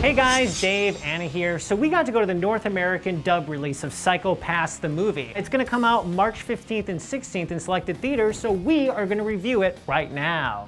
Hey guys, Dave, Anna here. So we got to go to the North American dub release of Psycho Pass the movie. It's gonna come out March 15th and 16th in selected theaters, so we are gonna review it right now.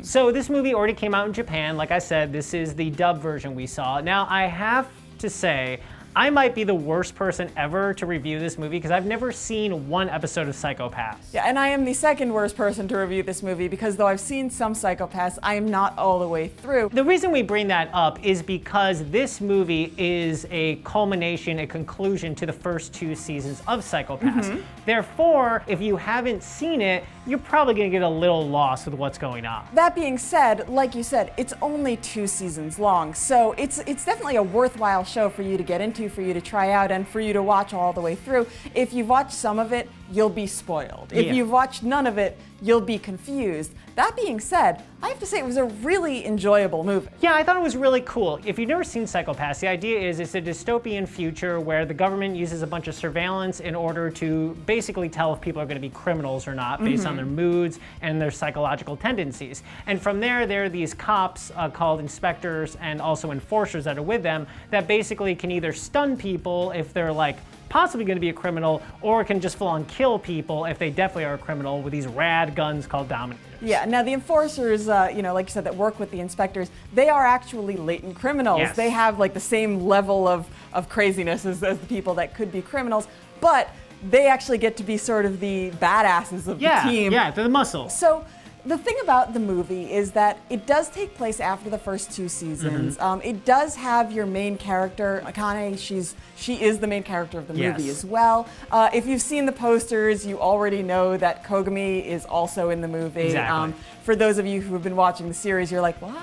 So this movie already came out in Japan. Like I said, this is the dub version we saw. Now I have to say, I might be the worst person ever to review this movie because I've never seen one episode of Psycho Pass. Yeah, and I am the second worst person to review this movie because though I've seen some Psycho Pass, I am not all the way through. The reason we bring that up is because this movie is a culmination, a conclusion to the first 2 seasons of Psycho Pass. Therefore, if you haven't seen it, you're probably gonna get a little lost with what's going on. That being said, like you said, it's only 2 seasons long, so it's definitely a worthwhile show for you to get into, for you to try out, and for you to watch all the way through. If you've watched some of it, you'll be spoiled. If you've watched none of it, you'll be confused. That being said, I have to say it was a really enjoyable movie. Yeah, I thought it was really cool. If you've never seen Psycho Pass, the idea is it's a dystopian future where the government uses a bunch of surveillance in order to basically tell if people are going to be criminals or not based on their moods and their psychological tendencies. And from there are these cops called inspectors and also enforcers that are with them that basically can either stun people if they're like possibly going to be a criminal, or can just full on kill people if they definitely are a criminal with these rad guns called Dominators. Yeah, now the enforcers, like you said, that work with the inspectors, they are actually latent criminals. Yes. They have like the same level of craziness as the people that could be criminals, but they actually get to be sort of the badasses of the team. Yeah, they're the muscles. So the thing about the movie is that it does take place after the first 2 seasons. It does have your main character, Akane. She is the main character of the movie as well. If you've seen the posters, you already know that Kogami is also in the movie. Exactly. For those of you who have been watching the series, you're like, what?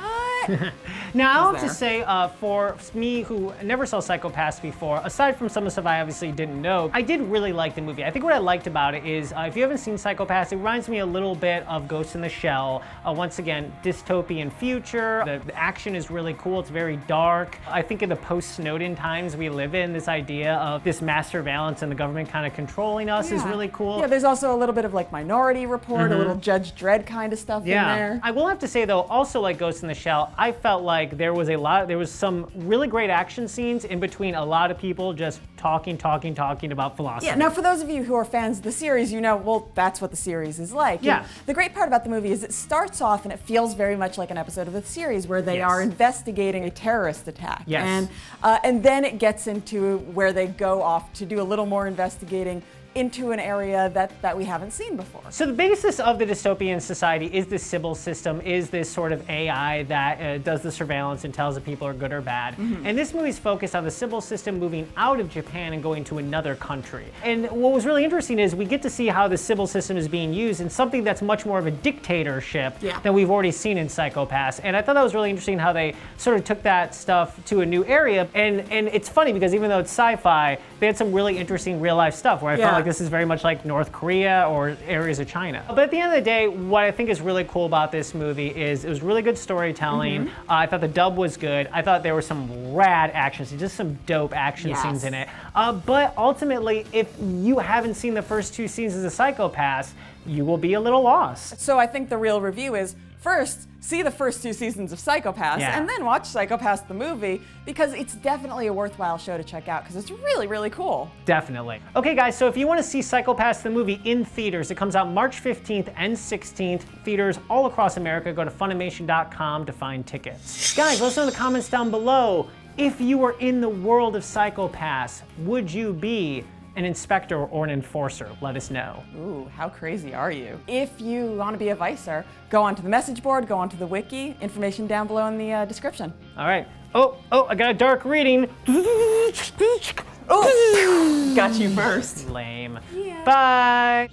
Now, I'll have to say, for me who never saw Psycho Pass before, aside from some of the stuff I obviously didn't know, I did really like the movie. I think what I liked about it is, if you haven't seen Psycho Pass, it reminds me a little bit of Ghost in the Shell. Once again, dystopian future. The action is really cool. It's very dark. I think in the post-Snowden times we live in, this idea of this mass surveillance and the government kind of controlling us is really cool. Yeah, there's also a little bit of like Minority Report, a little Judge Dredd kind of stuff in there. I will have to say though, also like Ghost in the Shell, I felt like there was some really great action scenes in between a lot of people just talking about philosophy. Yeah, now for those of you who are fans of the series, you know, well, that's what the series is like. Yeah. And the great part about the movie is it starts off and it feels very much like an episode of the series where they are investigating a terrorist attack. Yes. And then it gets into where they go off to do a little more investigating into an area that we haven't seen before. So the basis of the dystopian society is this Sybil system, is this sort of AI that does the surveillance and tells if people are good or bad. And this movie's focused on the Sybil system moving out of Japan and going to another country. And what was really interesting is we get to see how the Sybil system is being used in something that's much more of a dictatorship than we've already seen in Psycho Pass. And I thought that was really interesting how they sort of took that stuff to a new area. And it's funny because even though it's sci-fi, they had some really interesting real life stuff where I felt like this is very much like North Korea or areas of China. But at the end of the day, what I think is really cool about this movie is it was really good storytelling. I thought the dub was good. I thought there were some rad action scenes, just some dope action scenes in it. But ultimately, if you haven't seen the first 2 seasons of Psycho Pass, you will be a little lost. So I think the real review is, first, see the first 2 seasons of Psycho Pass, and then watch Psycho Pass the movie, because it's definitely a worthwhile show to check out, because it's really, really cool. Definitely. Okay guys, so if you want to see Psycho Pass the movie in theaters, it comes out March 15th and 16th, theaters all across America. Go to Funimation.com to find tickets. Guys, let us know in the comments down below, if you were in the world of Psycho Pass, would you be an inspector or an enforcer? Let us know. Ooh, how crazy are you? If you want to be a Vicer, go onto the message board, go onto the wiki, information down below in the description. All right. Oh, I got a dark reading. Oh, got you first. Lame. Bye.